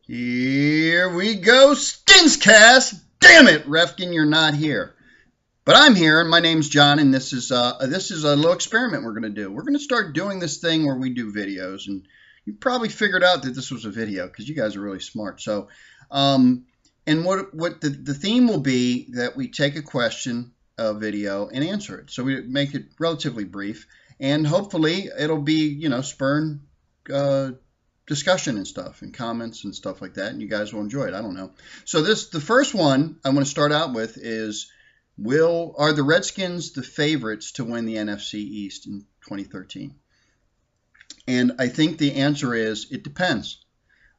Here we go, Skinscast. Damn it, Refkin, you're not here. But I'm here, and my name's John, and this is a little experiment we're going to do. We're going to start doing this thing where we do videos, and you probably figured out that this was a video because you guys are really smart. So, and what the theme will be that we take a question, a video, and answer it. So we make it relatively brief, and hopefully it'll be, spurn discussion and stuff and comments and stuff like that, and you guys will enjoy it. I don't know. So the first one I'm going to start out with is, are the Redskins the favorites to win the NFC East in 2013? And I think the answer is it depends.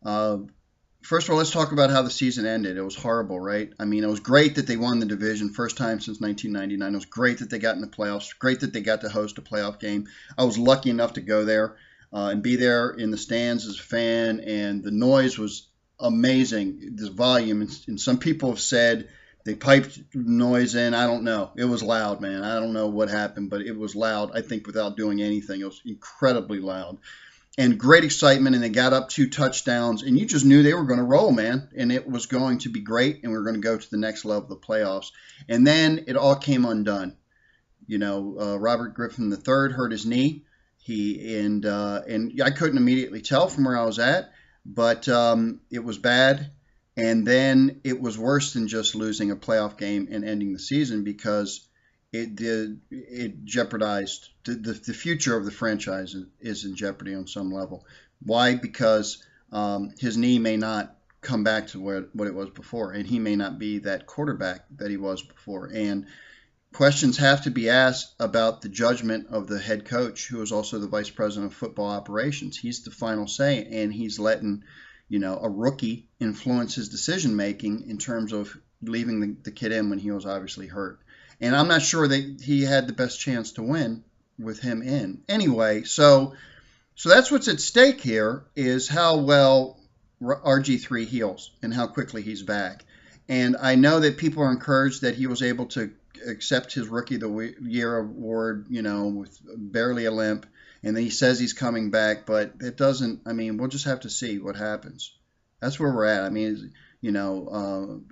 First of all, let's talk about how the season ended. It was horrible, right? I mean, it was great that they won the division first time since 1999. It was great that they got in the playoffs. Great that they got to host a playoff game. I was lucky enough to go there and be there in the stands as a fan, and the noise was amazing. The volume, and some people have said they piped noise in. I don't know. It was loud, man. I don't know what happened, but it was loud. I think without doing anything, it was incredibly loud. And great excitement, and they got up 2 touchdowns, and you just knew they were going to roll, man, and it was going to be great, and we were going to go to the next level of the playoffs. And then it all came undone. Robert Griffin III hurt his knee. And I couldn't immediately tell from where I was at, but it was bad. And then it was worse than just losing a playoff game and ending the season, because it jeopardized the future of the franchise is in jeopardy on some level. Why? Because his knee may not come back to what it was before, and he may not be that quarterback that he was before. And questions have to be asked about the judgment of the head coach, who is also the vice president of football operations. He's the final say, and he's letting a rookie influence his decision making in terms of leaving the kid in when he was obviously hurt. And I'm not sure that he had the best chance to win with him in. Anyway, so that's what's at stake here, is how well RG3 heals and how quickly he's back. And I know that people are encouraged that he was able to accept his Rookie of the Year award, with barely a limp. And then he says he's coming back, but it doesn't. I mean, we'll just have to see what happens. That's where we're at. I mean,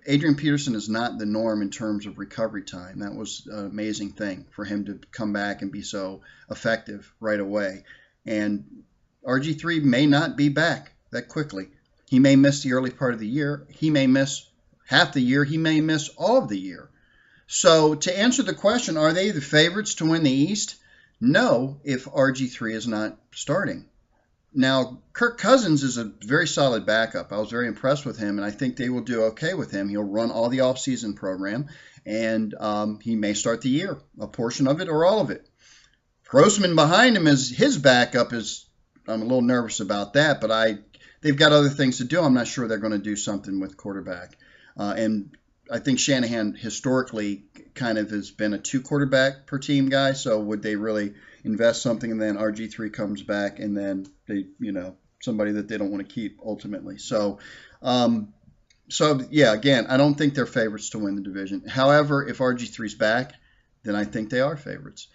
Adrian Peterson is not the norm in terms of recovery time. That was an amazing thing for him to come back and be so effective right away. And RG3 may not be back that quickly. He may miss the early part of the year. He may miss half the year. He may miss all of the year. So to answer the question, are they the favorites to win the East? No, if RG3 is not starting. Now, Kirk Cousins is a very solid backup. I was very impressed with him, and I think they will do okay with him. He'll run all the offseason program, and he may start the year, a portion of it or all of it. Grossman behind him as his backup I'm a little nervous about that, but they've got other things to do. I'm not sure they're going to do something with quarterback. And I think Shanahan historically kind of has been a 2 quarterback per team guy. So would they really invest something, and then RG3 comes back, and then they, somebody that they don't want to keep ultimately. So yeah, again, I don't think they're favorites to win the division. However, if RG3's back, then I think they are favorites.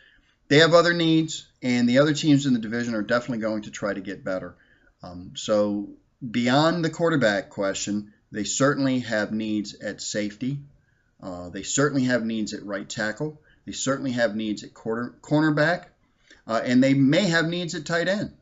They have other needs, and the other teams in the division are definitely going to try to get better. So beyond the quarterback question, they certainly have needs at safety. They certainly have needs at right tackle. They certainly have needs at cornerback. And they may have needs at tight end.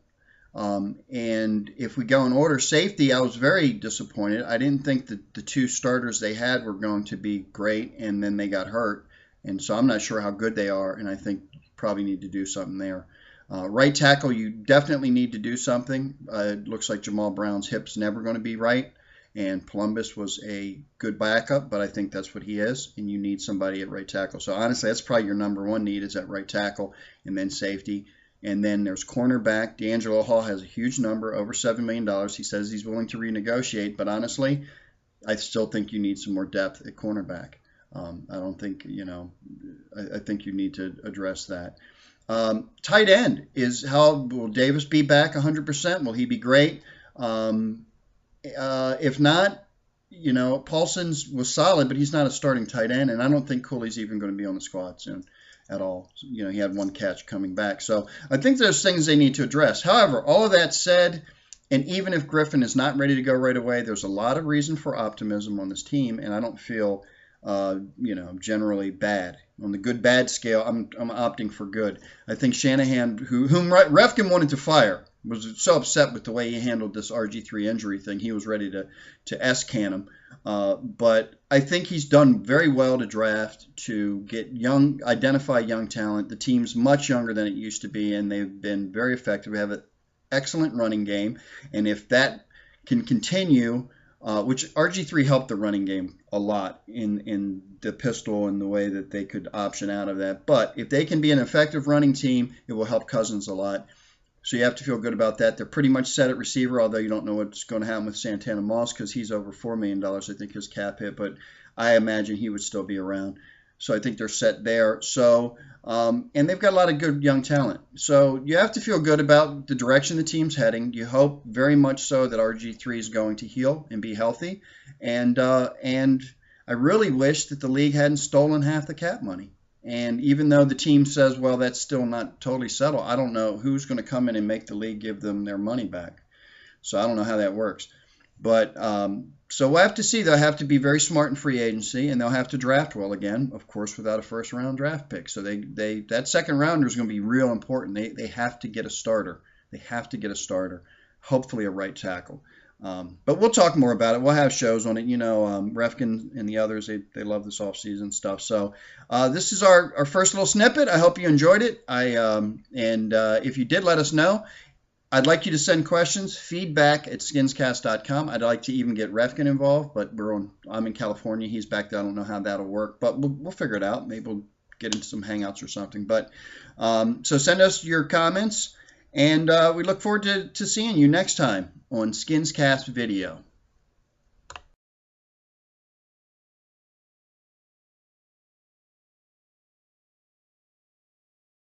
And if we go in order, safety, I was very disappointed. I didn't think that the 2 starters they had were going to be great, and then they got hurt. And so I'm not sure how good they are, and I think you probably need to do something there. Right tackle, you definitely need to do something. It looks like Jamal Brown's hip's never going to be right. And Columbus was a good backup, but I think that's what he is, and you need somebody at right tackle. So honestly, that's probably your number 1 need, is at right tackle, and then safety. And then there's cornerback. D'Angelo Hall has a huge number, over $7 million. He says he's willing to renegotiate, but honestly, I still think you need some more depth at cornerback. I don't think, I think you need to address that. Tight end is will Davis be back 100%? Will he be great? If not, Paulson's was solid, but he's not a starting tight end, and I don't think Cooley's even going to be on the squad soon at all. He had 1 catch coming back. So I think there's things they need to address. However, all of that said, And even if Griffin is not ready to go right away, there's a lot of reason for optimism on this team, and I don't feel, generally bad. On the good-bad scale, I'm opting for good. I think Shanahan, whom Refkin wanted to fire, was so upset with the way he handled this RG3 injury thing, he was ready to S-can him. But I think he's done very well to draft, to identify young talent. The team's much younger than it used to be, and they've been very effective. We have an excellent running game, and if that can continue, which RG3 helped the running game a lot in the pistol and the way that they could option out of that. But if they can be an effective running team, it will help Cousins a lot. So you have to feel good about that. They're pretty much set at receiver, although you don't know what's going to happen with Santana Moss because he's over $4 million, I think, his cap hit. But I imagine he would still be around. So I think they're set there. So, and they've got a lot of good young talent. So you have to feel good about the direction the team's heading. You hope very much so that RG3 is going to heal and be healthy. And I really wish that the league hadn't stolen half the cap money. And even though the team says, well, that's still not totally settled, I don't know who's going to come in and make the league give them their money back. So I don't know how that works. But so we'll have to see. They'll have to be very smart in free agency, and they'll have to draft well again, of course, without a first-round draft pick. So that second rounder is going to be real important. They have to get a starter. They have to get a starter, hopefully a right tackle. But we'll talk more about it. We'll have shows on it. Refkin and the others, they love this off-season stuff. So this is our first little snippet. I hope you enjoyed it. If you did, let us know. I'd like you to send questions, feedback at skinscast.com. I'd like to even get Refkin involved, but I'm in California. He's back there. I don't know how that'll work, but we'll figure it out. Maybe we'll get into some hangouts or something. But so send us your comments, and we look forward to seeing you next time on Skinscast Video.